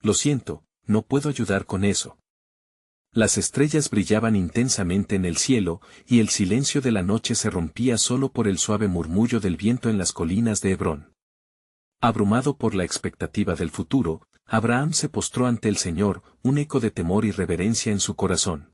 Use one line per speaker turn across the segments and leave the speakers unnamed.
Lo siento, no puedo ayudar con eso. Las estrellas brillaban intensamente en el cielo, y el silencio de la noche se rompía solo por el suave murmullo del viento en las colinas de Hebrón. Abrumado por la expectativa del futuro, Abraham se postró ante el Señor, un eco de temor y reverencia en su corazón.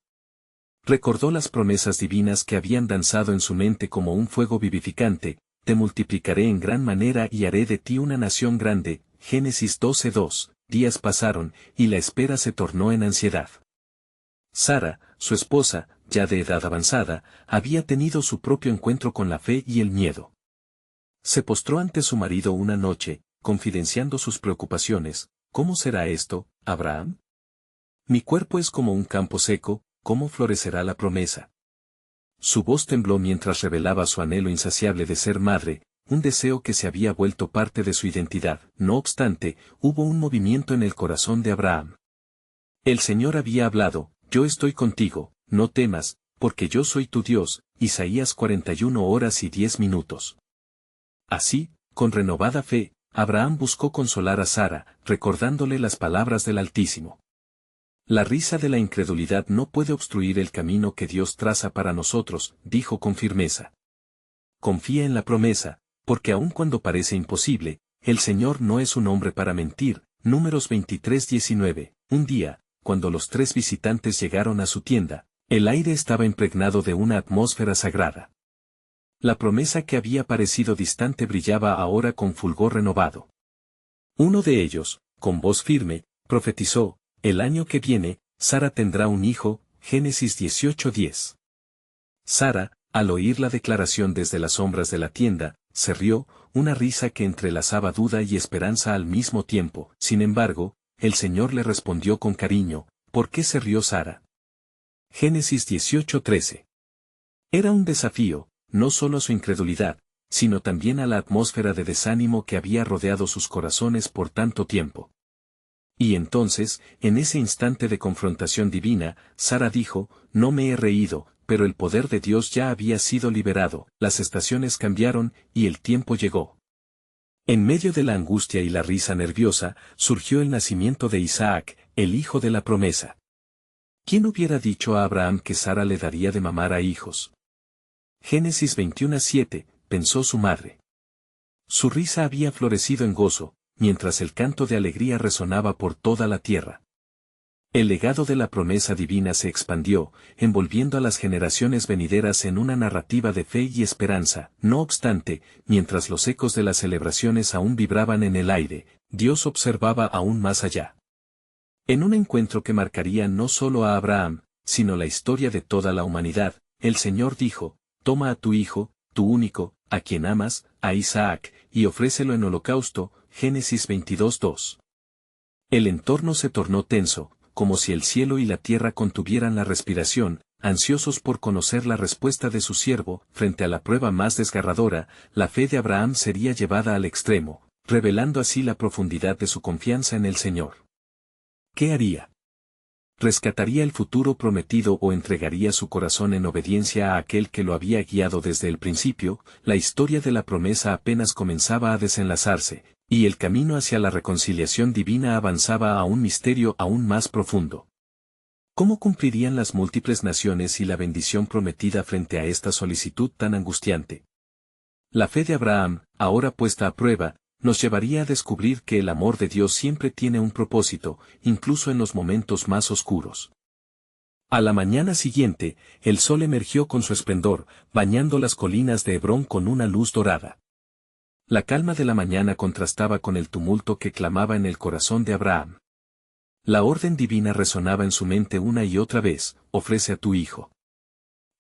Recordó las promesas divinas que habían danzado en su mente como un fuego vivificante: te multiplicaré en gran manera y haré de ti una nación grande. Génesis 12:2. Días pasaron, y la espera se tornó en ansiedad. Sara, su esposa, ya de edad avanzada, había tenido su propio encuentro con la fe y el miedo. Se postró ante su marido una noche, confidenciando sus preocupaciones. ¿Cómo será esto, Abraham? Mi cuerpo es como un campo seco, ¿cómo florecerá la promesa? Su voz tembló mientras revelaba su anhelo insaciable de ser madre, un deseo que se había vuelto parte de su identidad. No obstante, hubo un movimiento en el corazón de Abraham. El Señor había hablado: yo estoy contigo, no temas, porque yo soy tu Dios. Isaías 41:10. Así, con renovada fe, Abraham buscó consolar a Sara, recordándole las palabras del Altísimo. La risa de la incredulidad no puede obstruir el camino que Dios traza para nosotros, dijo con firmeza. Confía en la promesa, porque aun cuando parece imposible, el Señor no es un hombre para mentir. Números 23:19. Un día, cuando los 3 visitantes llegaron a su tienda, el aire estaba impregnado de una atmósfera sagrada. La promesa que había parecido distante brillaba ahora con fulgor renovado. Uno de ellos, con voz firme, profetizó: el año que viene, Sara tendrá un hijo. Génesis 18:10. Sara, al oír la declaración desde las sombras de la tienda, se rió, una risa que entrelazaba duda y esperanza al mismo tiempo. Sin embargo, el Señor le respondió con cariño: ¿por qué se rió Sara? Génesis 18:13. Era un desafío, no solo a su incredulidad, sino también a la atmósfera de desánimo que había rodeado sus corazones por tanto tiempo. Y entonces, en ese instante de confrontación divina, Sara dijo: no me he reído, pero el poder de Dios ya había sido liberado. Las estaciones cambiaron, y el tiempo llegó. En medio de la angustia y la risa nerviosa, surgió el nacimiento de Isaac, el hijo de la promesa. ¿Quién hubiera dicho a Abraham que Sara le daría de mamar a hijos? Génesis 21:7, pensó su madre. Su risa había florecido en gozo, mientras el canto de alegría resonaba por toda la tierra. El legado de la promesa divina se expandió, envolviendo a las generaciones venideras en una narrativa de fe y esperanza. No obstante, mientras los ecos de las celebraciones aún vibraban en el aire, Dios observaba aún más allá. En un encuentro que marcaría no solo a Abraham, sino la historia de toda la humanidad, el Señor dijo: toma a tu hijo, tu único, a quien amas, a Isaac, y ofrécelo en holocausto. Génesis 22:2. El entorno se tornó tenso, como si el cielo y la tierra contuvieran la respiración, ansiosos por conocer la respuesta de su siervo. Frente a la prueba más desgarradora, la fe de Abraham sería llevada al extremo, revelando así la profundidad de su confianza en el Señor. ¿Qué haría? ¿Rescataría el futuro prometido o entregaría su corazón en obediencia a aquel que lo había guiado desde el principio? La historia de la promesa apenas comenzaba a desenlazarse, y el camino hacia la reconciliación divina avanzaba a un misterio aún más profundo. ¿Cómo cumplirían las múltiples naciones y la bendición prometida frente a esta solicitud tan angustiante? La fe de Abraham, ahora puesta a prueba, nos llevaría a descubrir que el amor de Dios siempre tiene un propósito, incluso en los momentos más oscuros. A la mañana siguiente, el sol emergió con su esplendor, bañando las colinas de Hebrón con una luz dorada. La calma de la mañana contrastaba con el tumulto que clamaba en el corazón de Abraham. La orden divina resonaba en su mente una y otra vez: ofrece a tu hijo.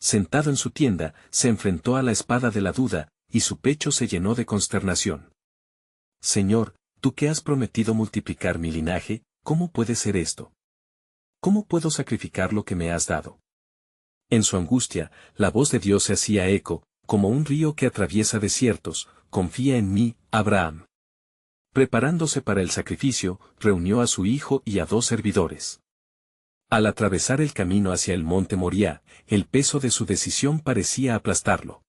Sentado en su tienda, se enfrentó a la espada de la duda, y su pecho se llenó de consternación. Señor, tú que has prometido multiplicar mi linaje, ¿cómo puede ser esto? ¿Cómo puedo sacrificar lo que me has dado? En su angustia, la voz de Dios se hacía eco, como un río que atraviesa desiertos: confía en mí, Abraham. Preparándose para el sacrificio, reunió a su hijo y a 2 servidores. Al atravesar el camino hacia el monte Moriah, el peso de su decisión parecía aplastarlo.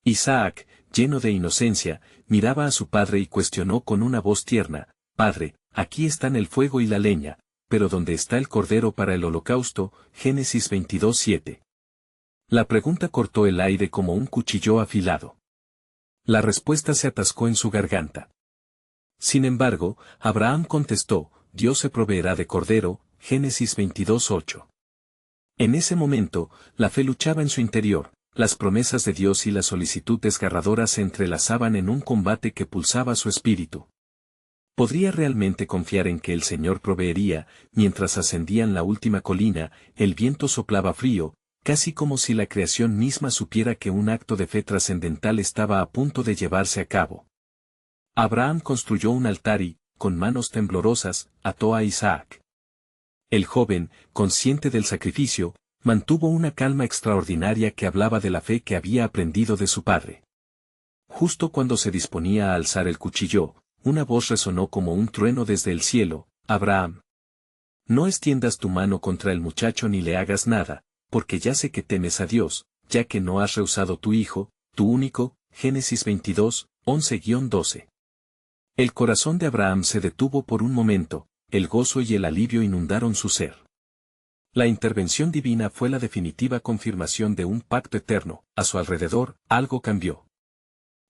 Isaac, lleno de inocencia, miraba a su padre y cuestionó con una voz tierna: Padre, aquí están el fuego y la leña, pero ¿dónde está el cordero para el holocausto? Génesis 22:7. La pregunta cortó el aire como un cuchillo afilado. La respuesta se atascó en su garganta. Sin embargo, Abraham contestó, Dios se proveerá de cordero, Génesis 22:8. En ese momento, la fe luchaba en su interior, las promesas de Dios y la solicitud desgarradora se entrelazaban en un combate que pulsaba su espíritu. ¿Podría realmente confiar en que el Señor proveería? Mientras ascendían la última colina, el viento soplaba frío, casi como si la creación misma supiera que un acto de fe trascendental estaba a punto de llevarse a cabo. Abraham construyó un altar y, con manos temblorosas, ató a Isaac. El joven, consciente del sacrificio, mantuvo una calma extraordinaria que hablaba de la fe que había aprendido de su padre. Justo cuando se disponía a alzar el cuchillo, una voz resonó como un trueno desde el cielo, Abraham. No extiendas tu mano contra el muchacho ni le hagas nada, porque ya sé que temes a Dios, ya que no has rehusado tu hijo, tu único, Génesis 22, 11-12. El corazón de Abraham se detuvo por un momento, el gozo y el alivio inundaron su ser. La intervención divina fue la definitiva confirmación de un pacto eterno, a su alrededor, algo cambió.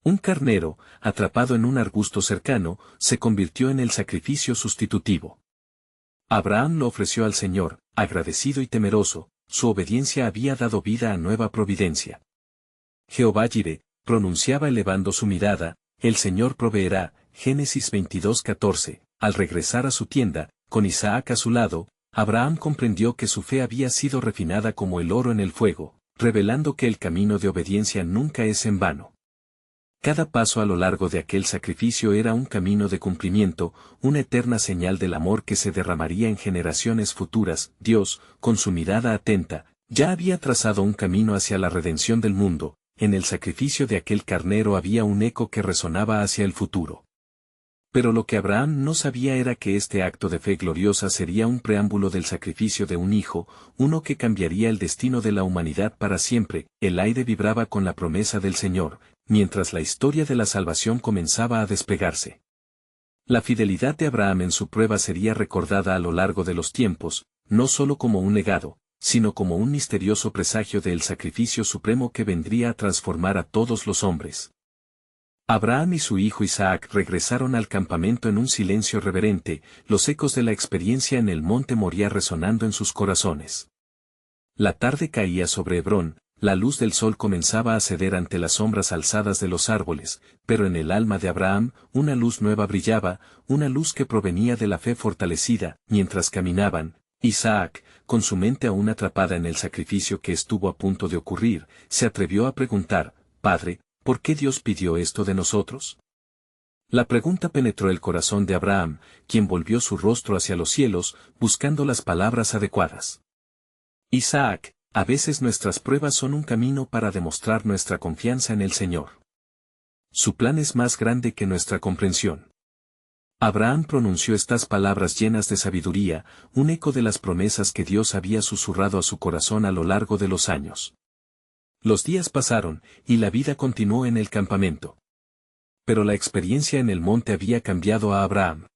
Un carnero, atrapado en un arbusto cercano, se convirtió en el sacrificio sustitutivo. Abraham lo ofreció al Señor, agradecido y temeroso, su obediencia había dado vida a nueva providencia. Jehová Jireh, pronunciaba elevando su mirada, el Señor proveerá, Génesis 22:14, al regresar a su tienda, con Isaac a su lado, Abraham comprendió que su fe había sido refinada como el oro en el fuego, revelando que el camino de obediencia nunca es en vano. Cada paso a lo largo de aquel sacrificio era un camino de cumplimiento, una eterna señal del amor que se derramaría en generaciones futuras. Dios, con su mirada atenta, ya había trazado un camino hacia la redención del mundo, en el sacrificio de aquel carnero había un eco que resonaba hacia el futuro. Pero lo que Abraham no sabía era que este acto de fe gloriosa sería un preámbulo del sacrificio de un hijo, uno que cambiaría el destino de la humanidad para siempre. El aire vibraba con la promesa del Señor, mientras la historia de la salvación comenzaba a despegarse. La fidelidad de Abraham en su prueba sería recordada a lo largo de los tiempos, no solo como un legado, sino como un misterioso presagio del sacrificio supremo que vendría a transformar a todos los hombres. Abraham y su hijo Isaac regresaron al campamento en un silencio reverente, los ecos de la experiencia en el monte Moría resonando en sus corazones. La tarde caía sobre Hebrón, la luz del sol comenzaba a ceder ante las sombras alzadas de los árboles, pero en el alma de Abraham, una luz nueva brillaba, una luz que provenía de la fe fortalecida. Mientras caminaban, Isaac, con su mente aún atrapada en el sacrificio que estuvo a punto de ocurrir, se atrevió a preguntar, Padre, ¿por qué Dios pidió esto de nosotros? La pregunta penetró el corazón de Abraham, quien volvió su rostro hacia los cielos, buscando las palabras adecuadas. Isaac, a veces nuestras pruebas son un camino para demostrar nuestra confianza en el Señor. Su plan es más grande que nuestra comprensión. Abraham pronunció estas palabras llenas de sabiduría, un eco de las promesas que Dios había susurrado a su corazón a lo largo de los años. Los días pasaron, y la vida continuó en el campamento. Pero la experiencia en el monte había cambiado a Abraham.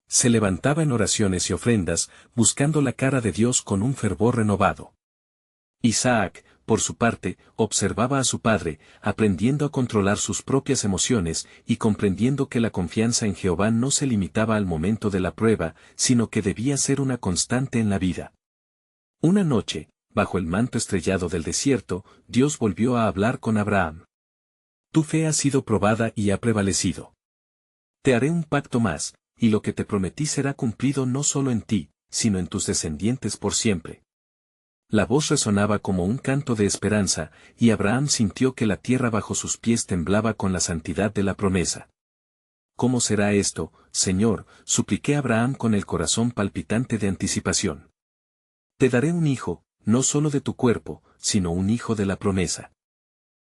Se levantaba en oraciones y ofrendas, buscando la cara de Dios con un fervor renovado. Isaac, por su parte, observaba a su padre, aprendiendo a controlar sus propias emociones y comprendiendo que la confianza en Jehová no se limitaba al momento de la prueba, sino que debía ser una constante en la vida. Una noche, bajo el manto estrellado del desierto, Dios volvió a hablar con Abraham. Tu fe ha sido probada y ha prevalecido. Te haré un pacto más, y lo que te prometí será cumplido no solo en ti, sino en tus descendientes por siempre. La voz resonaba como un canto de esperanza, y Abraham sintió que la tierra bajo sus pies temblaba con la santidad de la promesa. ¿Cómo será esto, Señor?, supliqué a Abraham con el corazón palpitante de anticipación. Te daré un hijo, no solo de tu cuerpo, sino un hijo de la promesa.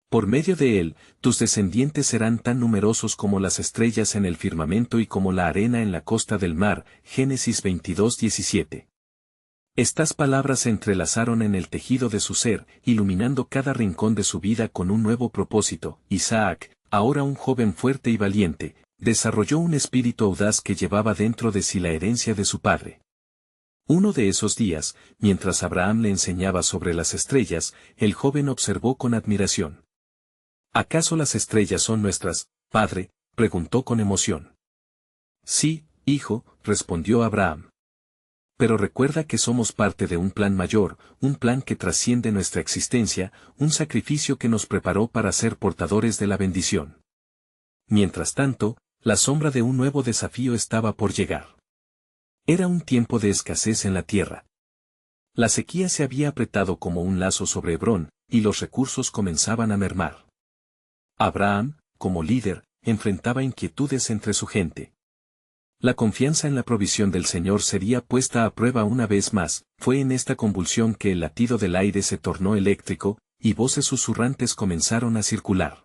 Por medio de él, tus descendientes serán tan numerosos como las estrellas en el firmamento y como la arena en la costa del mar. Génesis 22:17. Estas palabras se entrelazaron en el tejido de su ser, iluminando cada rincón de su vida con un nuevo propósito. Isaac, ahora un joven fuerte y valiente, desarrolló un espíritu audaz que llevaba dentro de sí la herencia de su padre. Uno de esos días, mientras Abraham le enseñaba sobre las estrellas, el joven observó con admiración. ¿Acaso las estrellas son nuestras, padre?, preguntó con emoción. Sí, hijo, respondió Abraham. Pero recuerda que somos parte de un plan mayor, un plan que trasciende nuestra existencia, un sacrificio que nos preparó para ser portadores de la bendición. Mientras tanto, la sombra de un nuevo desafío estaba por llegar. Era un tiempo de escasez en la tierra. La sequía se había apretado como un lazo sobre Hebrón, y los recursos comenzaban a mermar. Abraham, como líder, enfrentaba inquietudes entre su gente. La confianza en la provisión del Señor sería puesta a prueba una vez más. Fue en esta convulsión que el latido del aire se tornó eléctrico, y voces susurrantes comenzaron a circular.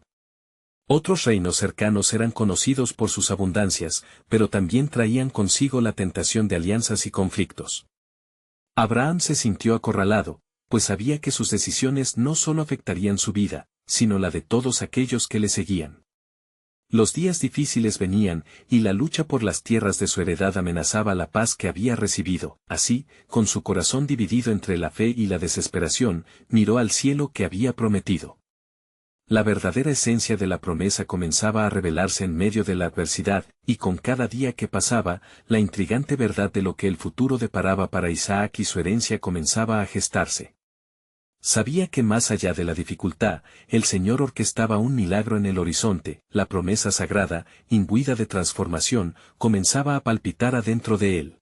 Otros reinos cercanos eran conocidos por sus abundancias, pero también traían consigo la tentación de alianzas y conflictos. Abraham se sintió acorralado, pues sabía que sus decisiones no solo afectarían su vida, sino la de todos aquellos que le seguían. Los días difíciles venían, y la lucha por las tierras de su heredad amenazaba la paz que había recibido. Así, con su corazón dividido entre la fe y la desesperación, miró al cielo que había prometido. La verdadera esencia de la promesa comenzaba a revelarse en medio de la adversidad, y con cada día que pasaba, la intrigante verdad de lo que el futuro deparaba para Isaac y su herencia comenzaba a gestarse. Sabía que más allá de la dificultad, el Señor orquestaba un milagro en el horizonte. La promesa sagrada, imbuida de transformación, comenzaba a palpitar adentro de él.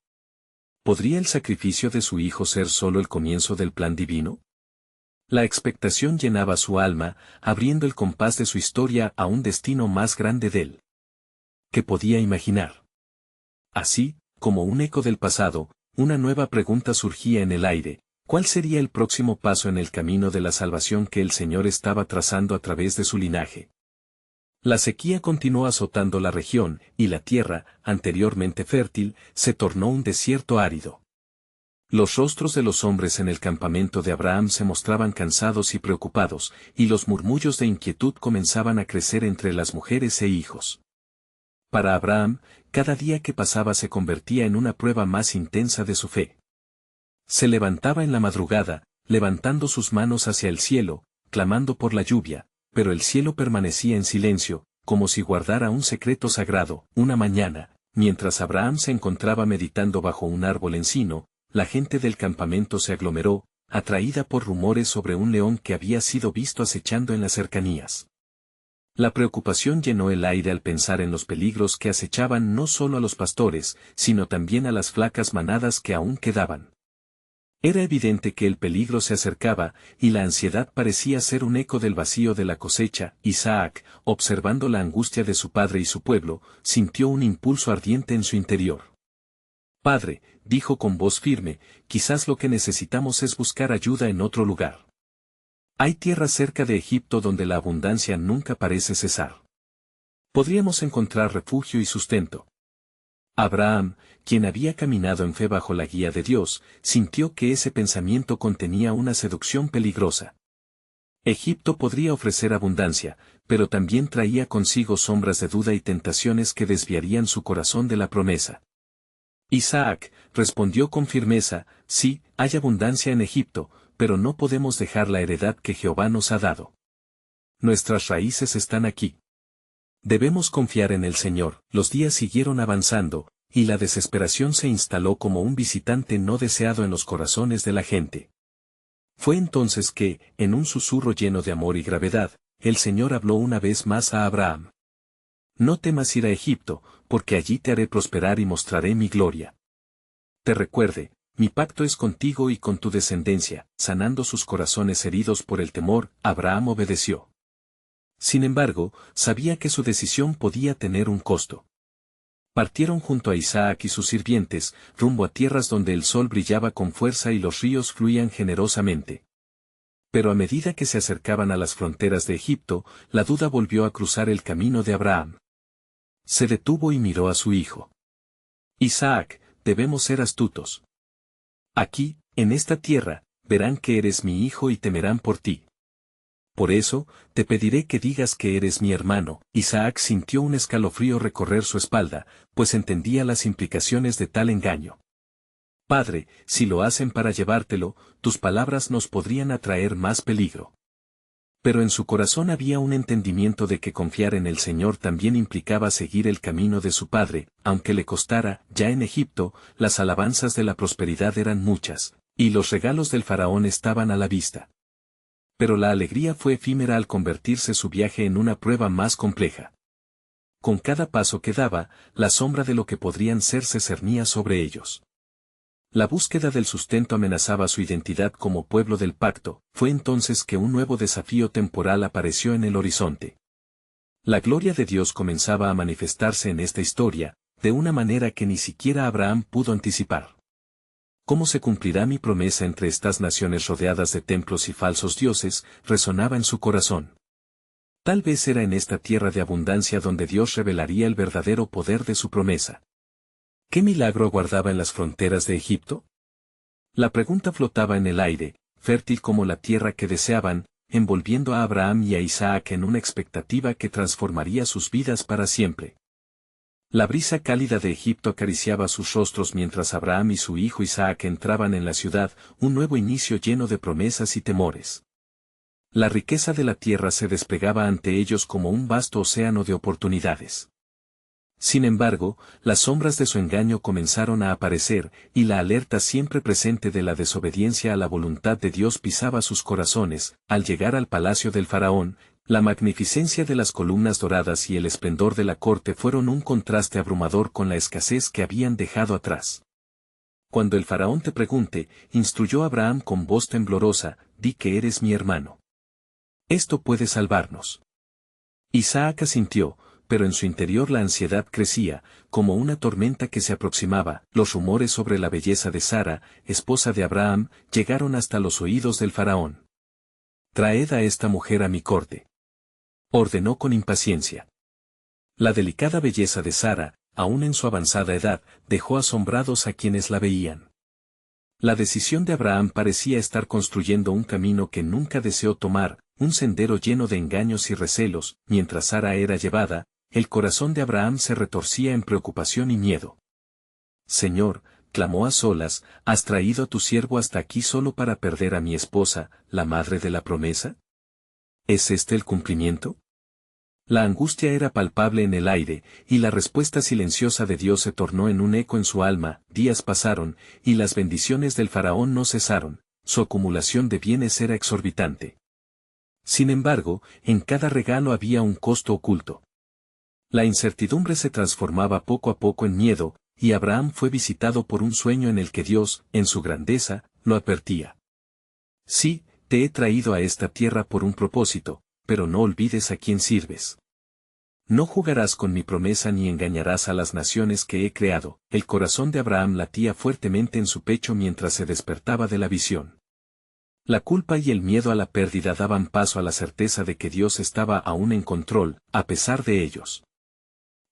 ¿Podría el sacrificio de su hijo ser solo el comienzo del plan divino? La expectación llenaba su alma, abriendo el compás de su historia a un destino más grande de él. ¿Qué podía imaginar? Así, como un eco del pasado, una nueva pregunta surgía en el aire: ¿cuál sería el próximo paso en el camino de la salvación que el Señor estaba trazando a través de su linaje? La sequía continuó azotando la región, y la tierra, anteriormente fértil, se tornó un desierto árido. Los rostros de los hombres en el campamento de Abraham se mostraban cansados y preocupados, y los murmullos de inquietud comenzaban a crecer entre las mujeres e hijos. Para Abraham, cada día que pasaba se convertía en una prueba más intensa de su fe. Se levantaba en la madrugada, levantando sus manos hacia el cielo, clamando por la lluvia, pero el cielo permanecía en silencio, como si guardara un secreto sagrado. Una mañana, mientras Abraham se encontraba meditando bajo un árbol encino, la gente del campamento se aglomeró, atraída por rumores sobre un león que había sido visto acechando en las cercanías. La preocupación llenó el aire al pensar en los peligros que acechaban no solo a los pastores, sino también a las flacas manadas que aún quedaban. Era evidente que el peligro se acercaba, y la ansiedad parecía ser un eco del vacío de la cosecha. Isaac, observando la angustia de su padre y su pueblo, sintió un impulso ardiente en su interior. Padre, dijo con voz firme, quizás lo que necesitamos es buscar ayuda en otro lugar. Hay tierra cerca de Egipto donde la abundancia nunca parece cesar. Podríamos encontrar refugio y sustento. Abraham, quien había caminado en fe bajo la guía de Dios, sintió que ese pensamiento contenía una seducción peligrosa. Egipto podría ofrecer abundancia, pero también traía consigo sombras de duda y tentaciones que desviarían su corazón de la promesa. Isaac respondió con firmeza: sí, hay abundancia en Egipto, pero no podemos dejar la heredad que Jehová nos ha dado. Nuestras raíces están aquí. Debemos confiar en el Señor. Los días siguieron avanzando, y la desesperación se instaló como un visitante no deseado en los corazones de la gente. Fue entonces que, en un susurro lleno de amor y gravedad, el Señor habló una vez más a Abraham. No temas ir a Egipto, porque allí te haré prosperar y mostraré mi gloria. Te recuerde, mi pacto es contigo y con tu descendencia. Sanando sus corazones heridos por el temor, Abraham obedeció. Sin embargo, sabía que su decisión podía tener un costo. Partieron junto a Isaac y sus sirvientes, rumbo a tierras donde el sol brillaba con fuerza y los ríos fluían generosamente. Pero a medida que se acercaban a las fronteras de Egipto, la duda volvió a cruzar el camino de Abraham. Se detuvo y miró a su hijo. Isaac, debemos ser astutos. Aquí, en esta tierra, verán que eres mi hijo y temerán por ti. Por eso, te pediré que digas que eres mi hermano. Isaac sintió un escalofrío recorrer su espalda, pues entendía las implicaciones de tal engaño. Padre, si lo hacen para llevártelo, tus palabras nos podrían atraer más peligro. Pero en su corazón había un entendimiento de que confiar en el Señor también implicaba seguir el camino de su padre, aunque le costara. Ya en Egipto, las alabanzas de la prosperidad eran muchas, y los regalos del faraón estaban a la vista. Pero la alegría fue efímera al convertirse su viaje en una prueba más compleja. Con cada paso que daba, la sombra de lo que podrían ser se cernía sobre ellos. La búsqueda del sustento amenazaba su identidad como pueblo del pacto. Fue entonces que un nuevo desafío temporal apareció en el horizonte. La gloria de Dios comenzaba a manifestarse en esta historia, de una manera que ni siquiera Abraham pudo anticipar. ¿Cómo se cumplirá mi promesa entre estas naciones rodeadas de templos y falsos dioses?, resonaba en su corazón. Tal vez era en esta tierra de abundancia donde Dios revelaría el verdadero poder de su promesa. ¿Qué milagro guardaba en las fronteras de Egipto? La pregunta flotaba en el aire, fértil como la tierra que deseaban, envolviendo a Abraham y a Isaac en una expectativa que transformaría sus vidas para siempre. La brisa cálida de Egipto acariciaba sus rostros mientras Abraham y su hijo Isaac entraban en la ciudad, un nuevo inicio lleno de promesas y temores. La riqueza de la tierra se desplegaba ante ellos como un vasto océano de oportunidades. Sin embargo, las sombras de su engaño comenzaron a aparecer, y la alerta siempre presente de la desobediencia a la voluntad de Dios pisaba sus corazones. Al llegar al palacio del faraón, la magnificencia de las columnas doradas y el esplendor de la corte fueron un contraste abrumador con la escasez que habían dejado atrás. Cuando el faraón te pregunte, instruyó Abraham con voz temblorosa, di que eres mi hermano. Esto puede salvarnos. Isaac asintió, pero en su interior la ansiedad crecía, como una tormenta que se aproximaba. Los rumores sobre la belleza de Sara, esposa de Abraham, llegaron hasta los oídos del faraón. Traed a esta mujer a mi corte, ordenó con impaciencia. La delicada belleza de Sara, aún en su avanzada edad, dejó asombrados a quienes la veían. La decisión de Abraham parecía estar construyendo un camino que nunca deseó tomar, un sendero lleno de engaños y recelos. Mientras Sara era llevada, el corazón de Abraham se retorcía en preocupación y miedo. Señor, clamó a solas, ¿has traído a tu siervo hasta aquí solo para perder a mi esposa, la madre de la promesa? ¿Es este el cumplimiento? La angustia era palpable en el aire, y la respuesta silenciosa de Dios se tornó en un eco en su alma. Días pasaron, y las bendiciones del faraón no cesaron, su acumulación de bienes era exorbitante. Sin embargo, en cada regalo había un costo oculto. La incertidumbre se transformaba poco a poco en miedo, y Abraham fue visitado por un sueño en el que Dios, en su grandeza, lo advertía. Sí, te he traído a esta tierra por un propósito, pero no olvides a quién sirves. No jugarás con mi promesa ni engañarás a las naciones que he creado. El corazón de Abraham latía fuertemente en su pecho mientras se despertaba de la visión. La culpa y el miedo a la pérdida daban paso a la certeza de que Dios estaba aún en control, a pesar de ellos.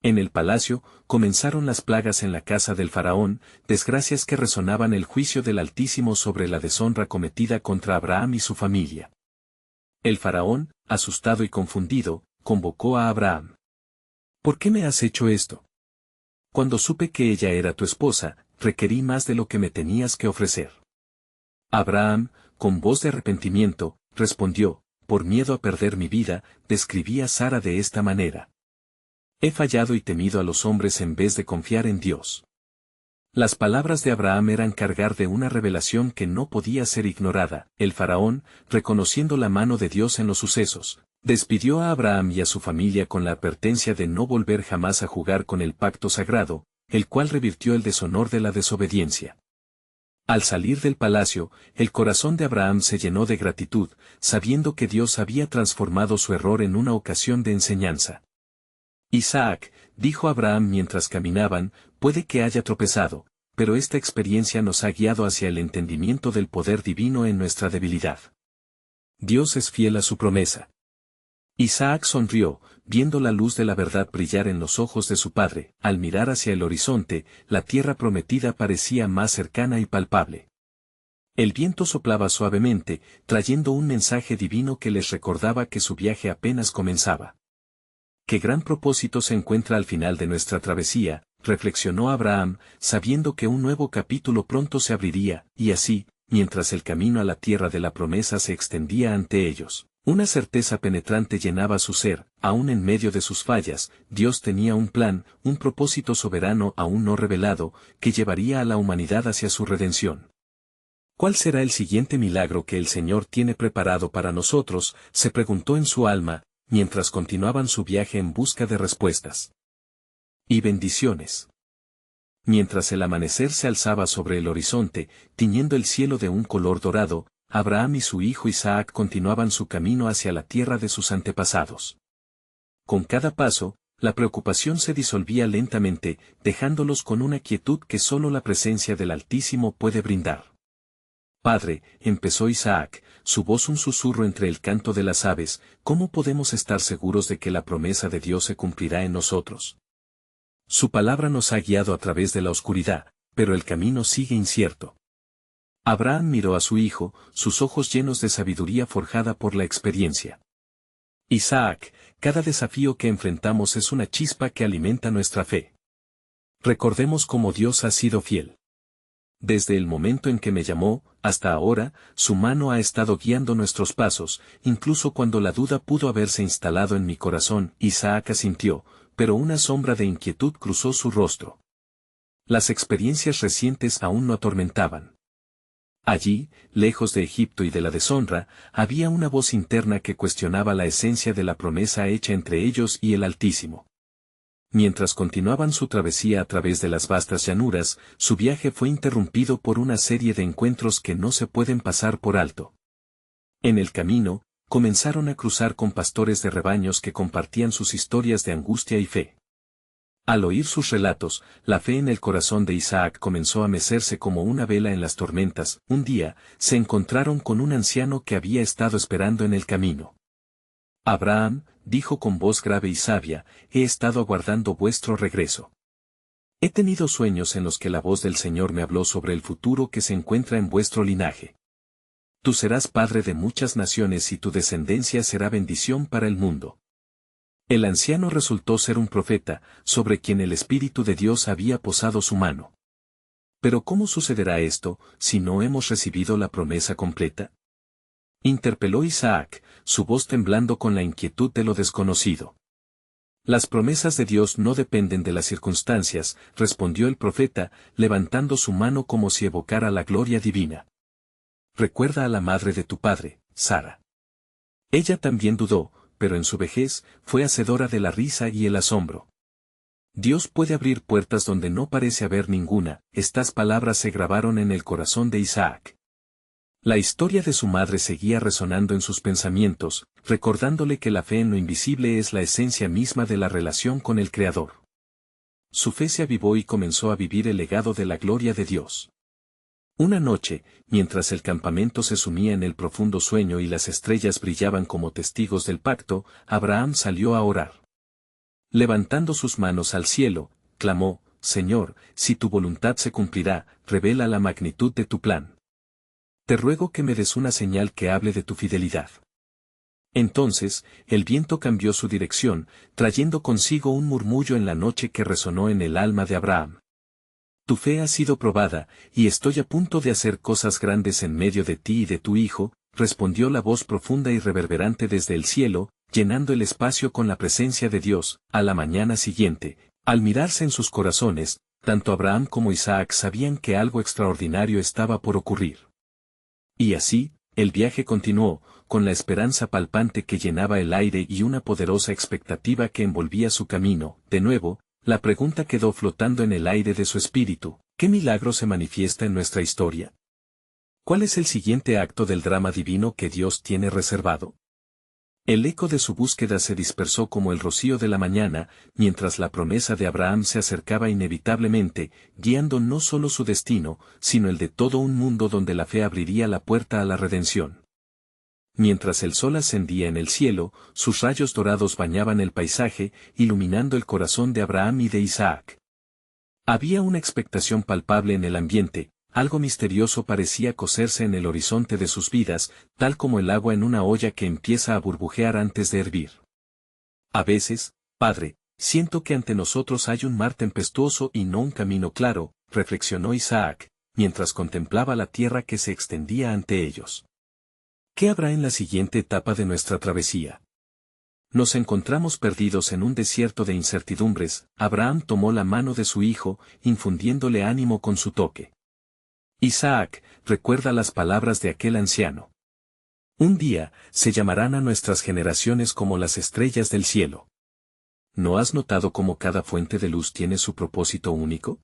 En el palacio, comenzaron las plagas en la casa del faraón, desgracias que resonaban el juicio del Altísimo sobre la deshonra cometida contra Abraham y su familia. El faraón, asustado y confundido, convocó a Abraham. ¿Por qué me has hecho esto? Cuando supe que ella era tu esposa, requerí más de lo que me tenías que ofrecer. Abraham, con voz de arrepentimiento, respondió, por miedo a perder mi vida, describí a Sara de esta manera. He fallado y temido a los hombres en vez de confiar en Dios. Las palabras de Abraham eran cargar de una revelación que no podía ser ignorada. El faraón, reconociendo la mano de Dios en los sucesos, despidió a Abraham y a su familia con la advertencia de no volver jamás a jugar con el pacto sagrado, el cual revirtió el deshonor de la desobediencia. Al salir del palacio, el corazón de Abraham se llenó de gratitud, sabiendo que Dios había transformado su error en una ocasión de enseñanza. Isaac, dijo Abraham mientras caminaban, puede que haya tropezado, pero esta experiencia nos ha guiado hacia el entendimiento del poder divino en nuestra debilidad. Dios es fiel a su promesa. Isaac sonrió, viendo la luz de la verdad brillar en los ojos de su padre. Al mirar hacia el horizonte, la tierra prometida parecía más cercana y palpable. El viento soplaba suavemente, trayendo un mensaje divino que les recordaba que su viaje apenas comenzaba. Qué gran propósito se encuentra al final de nuestra travesía, reflexionó Abraham, sabiendo que un nuevo capítulo pronto se abriría, y así, mientras el camino a la tierra de la promesa se extendía ante ellos, una certeza penetrante llenaba su ser, aún en medio de sus fallas, Dios tenía un plan, un propósito soberano aún no revelado, que llevaría a la humanidad hacia su redención. ¿Cuál será el siguiente milagro que el Señor tiene preparado para nosotros?, se preguntó en su alma, mientras continuaban su viaje en busca de respuestas y bendiciones. Mientras el amanecer se alzaba sobre el horizonte, tiñendo el cielo de un color dorado, Abraham y su hijo Isaac continuaban su camino hacia la tierra de sus antepasados. Con cada paso, la preocupación se disolvía lentamente, dejándolos con una quietud que solo la presencia del Altísimo puede brindar. Padre, empezó Isaac, su voz un susurro entre el canto de las aves, ¿cómo podemos estar seguros de que la promesa de Dios se cumplirá en nosotros? Su palabra nos ha guiado a través de la oscuridad, pero el camino sigue incierto. Abraham miró a su hijo, sus ojos llenos de sabiduría forjada por la experiencia. Isaac, cada desafío que enfrentamos es una chispa que alimenta nuestra fe. Recordemos cómo Dios ha sido fiel. Desde el momento en que me llamó, hasta ahora, su mano ha estado guiando nuestros pasos, incluso cuando la duda pudo haberse instalado en mi corazón. Isaac asintió, pero una sombra de inquietud cruzó su rostro. Las experiencias recientes aún no atormentaban. Allí, lejos de Egipto y de la deshonra, había una voz interna que cuestionaba la esencia de la promesa hecha entre ellos y el Altísimo. Mientras continuaban su travesía a través de las vastas llanuras, su viaje fue interrumpido por una serie de encuentros que no se pueden pasar por alto. En el camino, comenzaron a cruzar con pastores de rebaños que compartían sus historias de angustia y fe. Al oír sus relatos, la fe en el corazón de Isaac comenzó a mecerse como una vela en las tormentas. Un día, se encontraron con un anciano que había estado esperando en el camino. Abraham, dijo con voz grave y sabia, he estado aguardando vuestro regreso. He tenido sueños en los que la voz del Señor me habló sobre el futuro que se encuentra en vuestro linaje. Tú serás padre de muchas naciones y tu descendencia será bendición para el mundo. El anciano resultó ser un profeta, sobre quien el Espíritu de Dios había posado su mano. Pero ¿cómo sucederá esto, si no hemos recibido la promesa completa? Interpeló Isaac, su voz temblando con la inquietud de lo desconocido. Las promesas de Dios no dependen de las circunstancias, respondió el profeta, levantando su mano como si evocara la gloria divina. Recuerda a la madre de tu padre, Sara. Ella también dudó, pero en su vejez, fue hacedora de la risa y el asombro. Dios puede abrir puertas donde no parece haber ninguna. Estas palabras se grabaron en el corazón de Isaac. La historia de su madre seguía resonando en sus pensamientos, recordándole que la fe en lo invisible es la esencia misma de la relación con el Creador. Su fe se avivó y comenzó a vivir el legado de la gloria de Dios. Una noche, mientras el campamento se sumía en el profundo sueño y las estrellas brillaban como testigos del pacto, Abraham salió a orar. Levantando sus manos al cielo, clamó, Señor, si tu voluntad se cumplirá, revela la magnitud de tu plan. Te ruego que me des una señal que hable de tu fidelidad. Entonces, el viento cambió su dirección, trayendo consigo un murmullo en la noche que resonó en el alma de Abraham. Tu fe ha sido probada, y estoy a punto de hacer cosas grandes en medio de ti y de tu hijo, respondió la voz profunda y reverberante desde el cielo, llenando el espacio con la presencia de Dios. A la mañana siguiente, al mirarse en sus corazones, tanto Abraham como Isaac sabían que algo extraordinario estaba por ocurrir. Y así, el viaje continuó, con la esperanza palpante que llenaba el aire y una poderosa expectativa que envolvía su camino. De nuevo, la pregunta quedó flotando en el aire de su espíritu, ¿qué milagro se manifiesta en nuestra historia? ¿Cuál es el siguiente acto del drama divino que Dios tiene reservado? El eco de su búsqueda se dispersó como el rocío de la mañana, mientras la promesa de Abraham se acercaba inevitablemente, guiando no solo su destino, sino el de todo un mundo donde la fe abriría la puerta a la redención. Mientras el sol ascendía en el cielo, sus rayos dorados bañaban el paisaje, iluminando el corazón de Abraham y de Isaac. Había una expectación palpable en el ambiente, algo misterioso parecía cocerse en el horizonte de sus vidas, tal como el agua en una olla que empieza a burbujear antes de hervir. A veces, Padre, siento que ante nosotros hay un mar tempestuoso y no un camino claro, reflexionó Isaac, mientras contemplaba la tierra que se extendía ante ellos. ¿Qué habrá en la siguiente etapa de nuestra travesía? Nos encontramos perdidos en un desierto de incertidumbres. Abraham tomó la mano de su hijo, infundiéndole ánimo con su toque. Isaac, recuerda las palabras de aquel anciano. Un día, se llamarán a nuestras generaciones como las estrellas del cielo. ¿No has notado cómo cada fuente de luz tiene su propósito único?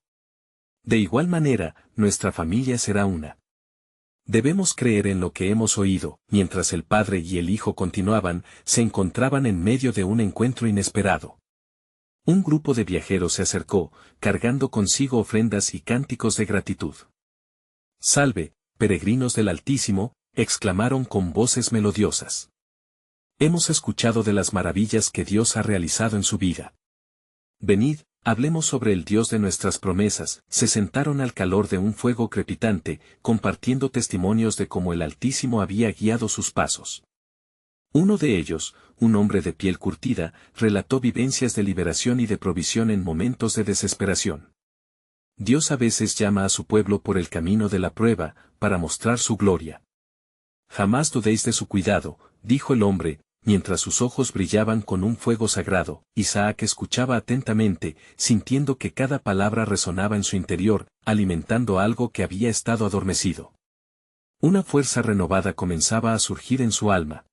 De igual manera, nuestra familia será una. Debemos creer en lo que hemos oído. Mientras el padre y el hijo continuaban, se encontraban en medio de un encuentro inesperado. Un grupo de viajeros se acercó, cargando consigo ofrendas y cánticos de gratitud. «Salve, peregrinos del Altísimo», exclamaron con voces melodiosas. «Hemos escuchado de las maravillas que Dios ha realizado en su vida. Venid, hablemos sobre el Dios de nuestras promesas». Se sentaron al calor de un fuego crepitante, compartiendo testimonios de cómo el Altísimo había guiado sus pasos. Uno de ellos, un hombre de piel curtida, relató vivencias de liberación y de provisión en momentos de desesperación. Dios a veces llama a su pueblo por el camino de la prueba, para mostrar su gloria. «Jamás dudéis de su cuidado», dijo el hombre, mientras sus ojos brillaban con un fuego sagrado. Isaac escuchaba atentamente, sintiendo que cada palabra resonaba en su interior, alimentando algo que había estado adormecido. Una fuerza renovada comenzaba a surgir en su alma.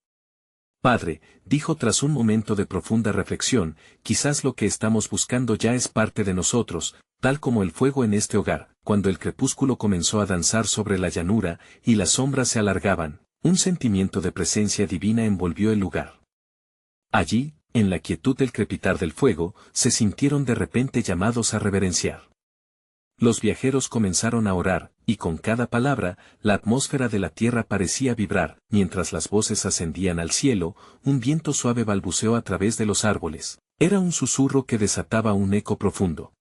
«Padre», dijo tras un momento de profunda reflexión, «quizás lo que estamos buscando ya es parte de nosotros, tal como el fuego en este hogar». Cuando el crepúsculo comenzó a danzar sobre la llanura, y las sombras se alargaban, un sentimiento de presencia divina envolvió el lugar. Allí, en la quietud del crepitar del fuego, se sintieron de repente llamados a reverenciar. Los viajeros comenzaron a orar, y con cada palabra, la atmósfera de la tierra parecía vibrar. Mientras las voces ascendían al cielo, un viento suave balbuceó a través de los árboles. Era un susurro que desataba un eco profundo.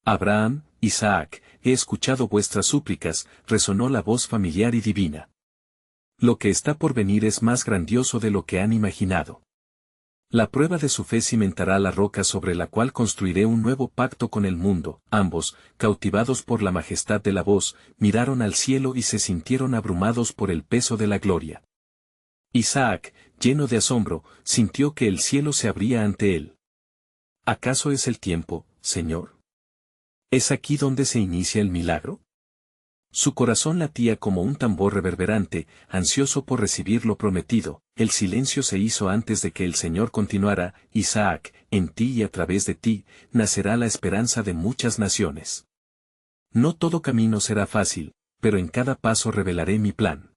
«Abraham, Isaac, he escuchado vuestras súplicas», resonó la voz familiar y divina. «Lo que está por venir es más grandioso de lo que han imaginado. La prueba de su fe cimentará la roca sobre la cual construiré un nuevo pacto con el mundo». Ambos, cautivados por la majestad de la voz, miraron al cielo y se sintieron abrumados por el peso de la gloria. Isaac, lleno de asombro, sintió que el cielo se abría ante él. «¿Acaso es el tiempo, Señor? ¿Es aquí donde se inicia el milagro?». Su corazón latía como un tambor reverberante, ansioso por recibir lo prometido. El silencio se hizo antes de que el Señor continuara: «Isaac, en ti y a través de ti, nacerá la esperanza de muchas naciones. No todo camino será fácil, pero en cada paso revelaré mi plan».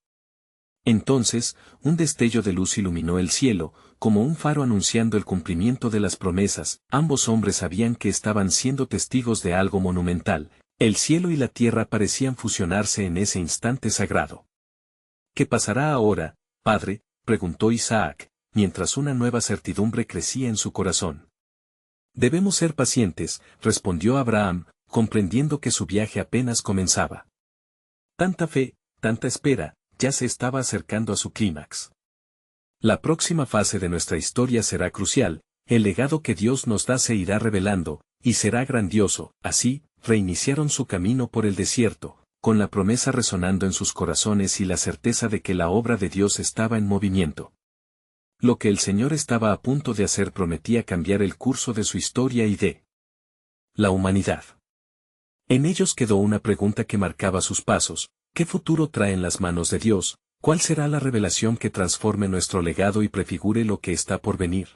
Entonces, un destello de luz iluminó el cielo, como un faro anunciando el cumplimiento de las promesas. Ambos hombres sabían que estaban siendo testigos de algo monumental. El cielo y la tierra parecían fusionarse en ese instante sagrado. «¿Qué pasará ahora, padre?», preguntó Isaac, mientras una nueva certidumbre crecía en su corazón. «Debemos ser pacientes», respondió Abraham, comprendiendo que su viaje apenas comenzaba. Tanta fe, tanta espera, ya se estaba acercando a su clímax. La próxima fase de nuestra historia será crucial. El legado que Dios nos da se irá revelando, y será grandioso. Así, reiniciaron su camino por el desierto, con la promesa resonando en sus corazones y la certeza de que la obra de Dios estaba en movimiento. Lo que el Señor estaba a punto de hacer prometía cambiar el curso de su historia y de la humanidad. En ellos quedó una pregunta que marcaba sus pasos: ¿qué futuro traen las manos de Dios? ¿Cuál será la revelación que transforme nuestro legado y prefigure lo que está por venir?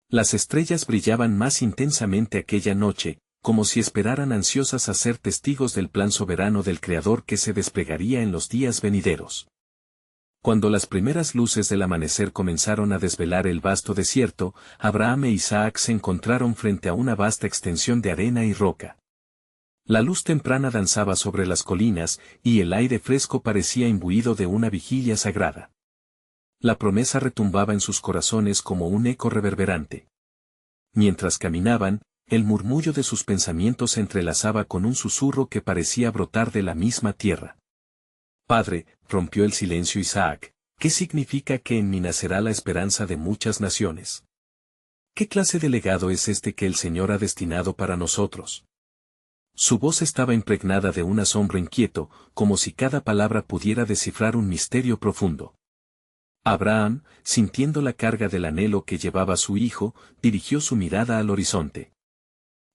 Las estrellas brillaban más intensamente aquella noche, como si esperaran ansiosas a ser testigos del plan soberano del Creador que se desplegaría en los días venideros. Cuando las primeras luces del amanecer comenzaron a desvelar el vasto desierto, Abraham e Isaac se encontraron frente a una vasta extensión de arena y roca. La luz temprana danzaba sobre las colinas, y el aire fresco parecía imbuido de una vigilia sagrada. La promesa retumbaba en sus corazones como un eco reverberante. Mientras caminaban, el murmullo de sus pensamientos se entrelazaba con un susurro que parecía brotar de la misma tierra. Padre, rompió el silencio Isaac, ¿qué significa que en mí nacerá la esperanza de muchas naciones? ¿Qué clase de legado es este que el Señor ha destinado para nosotros? Su voz estaba impregnada de un asombro inquieto, como si cada palabra pudiera descifrar un misterio profundo. Abraham, sintiendo la carga del anhelo que llevaba su hijo, dirigió su mirada al horizonte.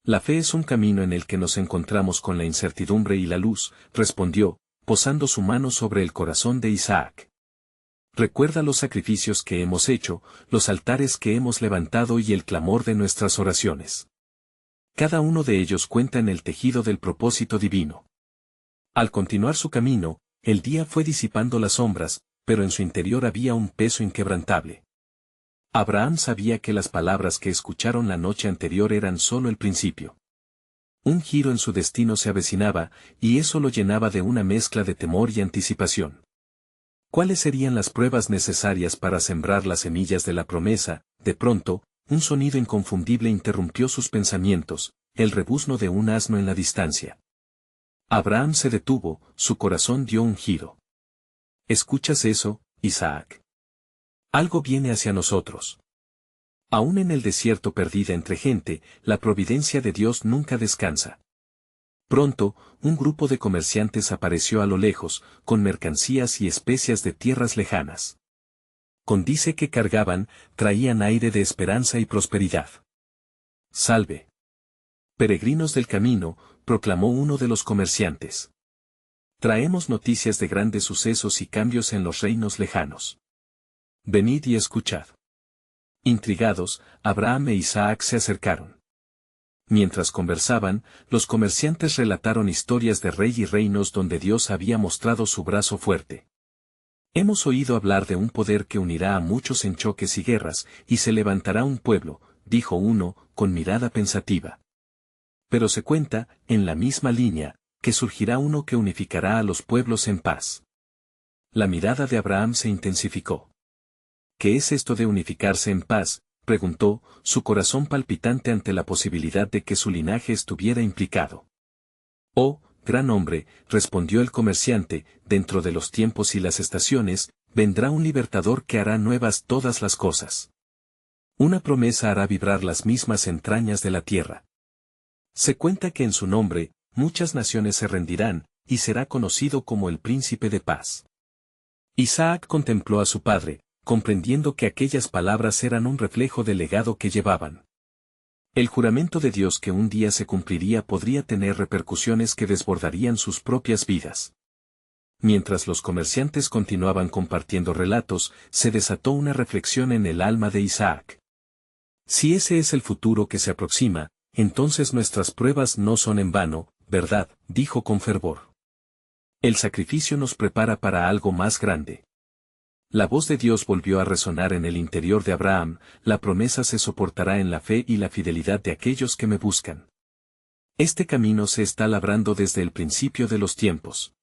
La fe es un camino en el que nos encontramos con la incertidumbre y la luz, respondió, posando su mano sobre el corazón de Isaac. Recuerda los sacrificios que hemos hecho, los altares que hemos levantado y el clamor de nuestras oraciones. Cada uno de ellos cuenta en el tejido del propósito divino. Al continuar su camino, el día fue disipando las sombras, pero en su interior había un peso inquebrantable. Abraham sabía que las palabras que escucharon la noche anterior eran solo el principio. Un giro en su destino se avecinaba, y eso lo llenaba de una mezcla de temor y anticipación. ¿Cuáles serían las pruebas necesarias para sembrar las semillas de la promesa? De pronto, un sonido inconfundible interrumpió sus pensamientos, el rebuzno de un asno en la distancia. Abraham se detuvo, su corazón dio un giro. ¿Escuchas eso, Isaac? Algo viene hacia nosotros. Aún en el desierto perdida entre gente, la providencia de Dios nunca descansa. Pronto, un grupo de comerciantes apareció a lo lejos, con mercancías y especias de tierras lejanas. Con dice que cargaban, traían aire de esperanza y prosperidad. Salve. Peregrinos del camino, proclamó uno de los comerciantes. Traemos noticias de grandes sucesos y cambios en los reinos lejanos. Venid y escuchad. Intrigados, Abraham e Isaac se acercaron. Mientras conversaban, los comerciantes relataron historias de rey y reinos donde Dios había mostrado su brazo fuerte. Hemos oído hablar de un poder que unirá a muchos en choques y guerras, y se levantará un pueblo, dijo uno, con mirada pensativa. Pero se cuenta, en la misma línea, que surgirá uno que unificará a los pueblos en paz. La mirada de Abraham se intensificó. ¿Qué es esto de unificarse en paz?, preguntó, su corazón palpitante ante la posibilidad de que su linaje estuviera implicado. Oh, gran hombre, respondió el comerciante, dentro de los tiempos y las estaciones, vendrá un libertador que hará nuevas todas las cosas. Una promesa hará vibrar las mismas entrañas de la tierra. Se cuenta que en su nombre, muchas naciones se rendirán, y será conocido como el príncipe de paz. Isaac contempló a su padre, comprendiendo que aquellas palabras eran un reflejo del legado que llevaban. El juramento de Dios que un día se cumpliría podría tener repercusiones que desbordarían sus propias vidas. Mientras los comerciantes continuaban compartiendo relatos, se desató una reflexión en el alma de Isaac. Si ese es el futuro que se aproxima, entonces nuestras pruebas no son en vano, ¿verdad?, dijo con fervor. El sacrificio nos prepara para algo más grande. La voz de Dios volvió a resonar en el interior de Abraham, la promesa se soportará en la fe y la fidelidad de aquellos que me buscan. Este camino se está labrando desde el principio de los tiempos.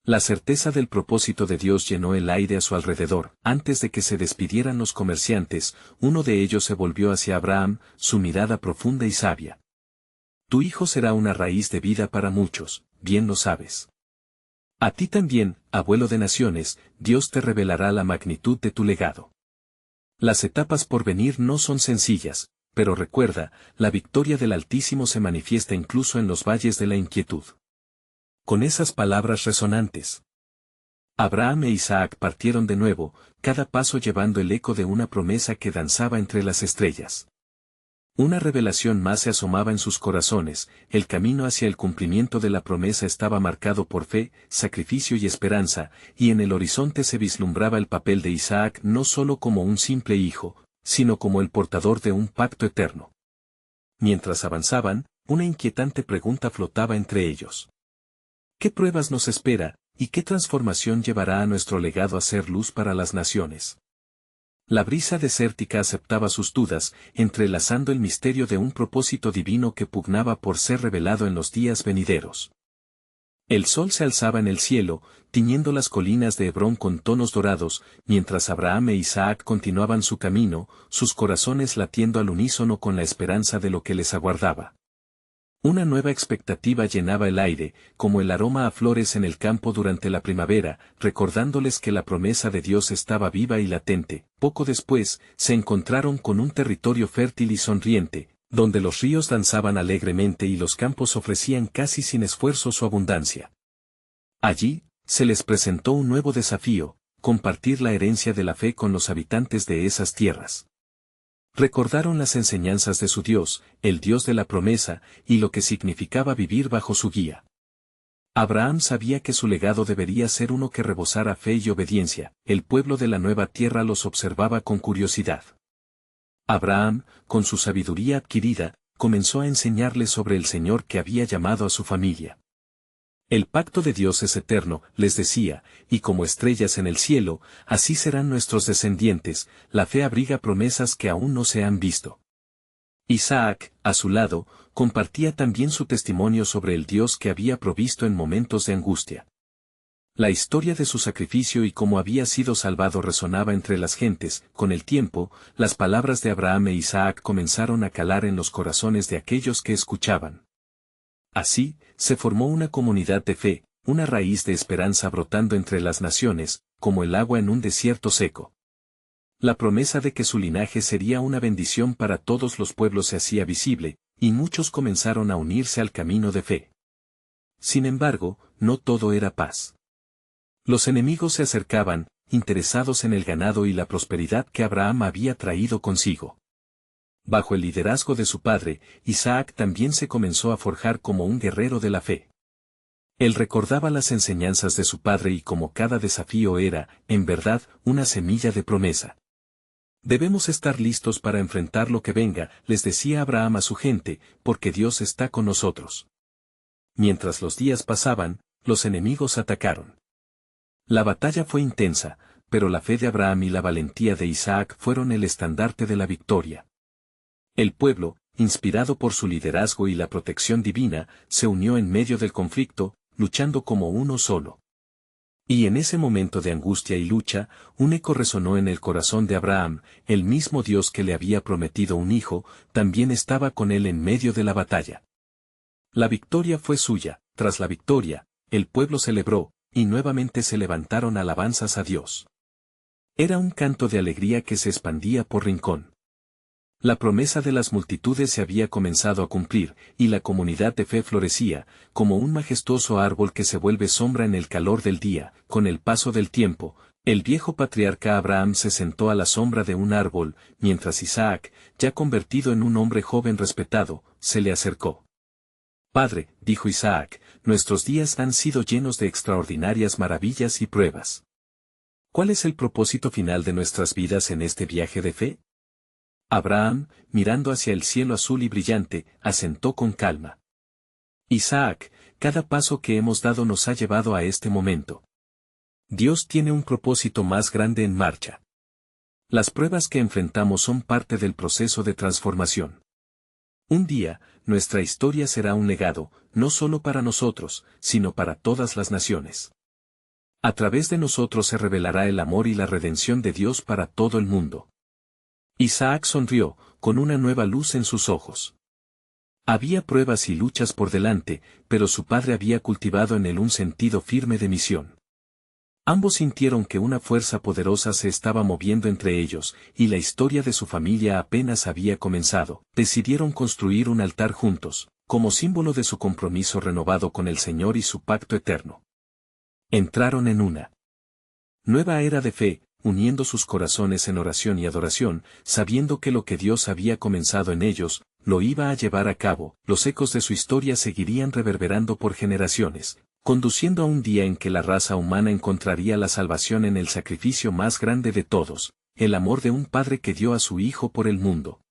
La certeza del propósito de Dios llenó el aire a su alrededor. Antes de que se despidieran los comerciantes, uno de ellos se volvió hacia Abraham, su mirada profunda y sabia. Tu hijo será una raíz de vida para muchos, bien lo sabes. A ti también, abuelo de naciones, Dios te revelará la magnitud de tu legado. Las etapas por venir no son sencillas, pero recuerda, la victoria del Altísimo se manifiesta incluso en los valles de la inquietud. Con esas palabras resonantes, Abraham e Isaac partieron de nuevo, cada paso llevando el eco de una promesa que danzaba entre las estrellas. Una revelación más se asomaba en sus corazones, el camino hacia el cumplimiento de la promesa estaba marcado por fe, sacrificio y esperanza, y en el horizonte se vislumbraba el papel de Isaac no solo como un simple hijo, sino como el portador de un pacto eterno. Mientras avanzaban, una inquietante pregunta flotaba entre ellos. ¿Qué pruebas nos espera, y qué transformación llevará a nuestro legado a ser luz para las naciones? La brisa desértica aceptaba sus dudas, entrelazando el misterio de un propósito divino que pugnaba por ser revelado en los días venideros. El sol se alzaba en el cielo, tiñendo las colinas de Hebrón con tonos dorados, mientras Abraham e Isaac continuaban su camino, sus corazones latiendo al unísono con la esperanza de lo que les aguardaba. Una nueva expectativa llenaba el aire, como el aroma a flores en el campo durante la primavera, recordándoles que la promesa de Dios estaba viva y latente. Poco después, se encontraron con un territorio fértil y sonriente, donde los ríos danzaban alegremente y los campos ofrecían casi sin esfuerzo su abundancia. Allí, se les presentó un nuevo desafío, compartir la herencia de la fe con los habitantes de esas tierras. Recordaron las enseñanzas de su Dios, el Dios de la promesa, y lo que significaba vivir bajo su guía. Abraham sabía que su legado debería ser uno que rebosara fe y obediencia. El pueblo de la nueva tierra los observaba con curiosidad. Abraham, con su sabiduría adquirida, comenzó a enseñarles sobre el Señor que había llamado a su familia. El pacto de Dios es eterno, les decía, y como estrellas en el cielo, así serán nuestros descendientes. La fe abriga promesas que aún no se han visto. Isaac, a su lado, compartía también su testimonio sobre el Dios que había provisto en momentos de angustia. La historia de su sacrificio y cómo había sido salvado resonaba entre las gentes. Con el tiempo, las palabras de Abraham e Isaac comenzaron a calar en los corazones de aquellos que escuchaban. Así, se formó una comunidad de fe, una raíz de esperanza brotando entre las naciones, como el agua en un desierto seco. La promesa de que su linaje sería una bendición para todos los pueblos se hacía visible, y muchos comenzaron a unirse al camino de fe. Sin embargo, no todo era paz. Los enemigos se acercaban, interesados en el ganado y la prosperidad que Abraham había traído consigo. Bajo el liderazgo de su padre, Isaac también se comenzó a forjar como un guerrero de la fe. Él recordaba las enseñanzas de su padre y como cada desafío era, en verdad, una semilla de promesa. Debemos estar listos para enfrentar lo que venga, les decía Abraham a su gente, porque Dios está con nosotros. Mientras los días pasaban, los enemigos atacaron. La batalla fue intensa, pero la fe de Abraham y la valentía de Isaac fueron el estandarte de la victoria. El pueblo, inspirado por su liderazgo y la protección divina, se unió en medio del conflicto, luchando como uno solo. Y en ese momento de angustia y lucha, un eco resonó en el corazón de Abraham, el mismo Dios que le había prometido un hijo, también estaba con él en medio de la batalla. La victoria fue suya. Tras la victoria, el pueblo celebró, y nuevamente se levantaron alabanzas a Dios. Era un canto de alegría que se expandía por rincón. La promesa de las multitudes se había comenzado a cumplir, y la comunidad de fe florecía, como un majestuoso árbol que se vuelve sombra en el calor del día. Con el paso del tiempo, el viejo patriarca Abraham se sentó a la sombra de un árbol, mientras Isaac, ya convertido en un hombre joven respetado, se le acercó. «Padre», dijo Isaac, «nuestros días han sido llenos de extraordinarias maravillas y pruebas. ¿Cuál es el propósito final de nuestras vidas en este viaje de fe?» Abraham, mirando hacia el cielo azul y brillante, asentó con calma. «Isaac, cada paso que hemos dado nos ha llevado a este momento. Dios tiene un propósito más grande en marcha. Las pruebas que enfrentamos son parte del proceso de transformación. Un día, nuestra historia será un legado, no solo para nosotros, sino para todas las naciones. A través de nosotros se revelará el amor y la redención de Dios para todo el mundo». Isaac sonrió, con una nueva luz en sus ojos. Había pruebas y luchas por delante, pero su padre había cultivado en él un sentido firme de misión. Ambos sintieron que una fuerza poderosa se estaba moviendo entre ellos, y la historia de su familia apenas había comenzado. Decidieron construir un altar juntos, como símbolo de su compromiso renovado con el Señor y su pacto eterno. Entraron en una nueva era de fe, uniendo sus corazones en oración y adoración, sabiendo que lo que Dios había comenzado en ellos, lo iba a llevar a cabo. Los ecos de su historia seguirían reverberando por generaciones, conduciendo a un día en que la raza humana encontraría la salvación en el sacrificio más grande de todos, el amor de un padre que dio a su hijo por el mundo.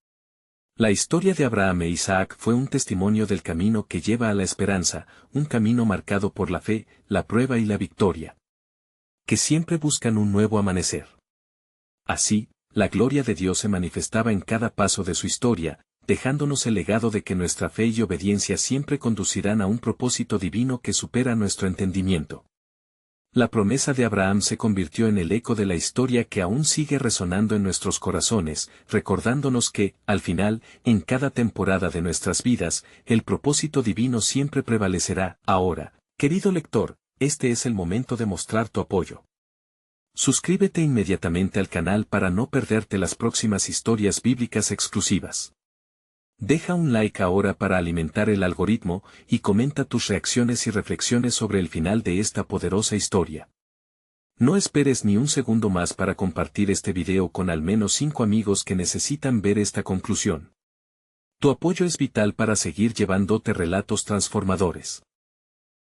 La historia de Abraham e Isaac fue un testimonio del camino que lleva a la esperanza, un camino marcado por la fe, la prueba y la victoria, que siempre buscan un nuevo amanecer. Así, la gloria de Dios se manifestaba en cada paso de su historia, dejándonos el legado de que nuestra fe y obediencia siempre conducirán a un propósito divino que supera nuestro entendimiento. La promesa de Abraham se convirtió en el eco de la historia que aún sigue resonando en nuestros corazones, recordándonos que, al final, en cada temporada de nuestras vidas, el propósito divino siempre prevalecerá. Ahora, querido lector, este es el momento de mostrar tu apoyo. Suscríbete inmediatamente al canal para no perderte las próximas historias bíblicas exclusivas. Deja un like ahora para alimentar el algoritmo y comenta tus reacciones y reflexiones sobre el final de esta poderosa historia. No esperes ni un segundo más para compartir este video con al menos 5 amigos que necesitan ver esta conclusión. Tu apoyo es vital para seguir llevándote relatos transformadores.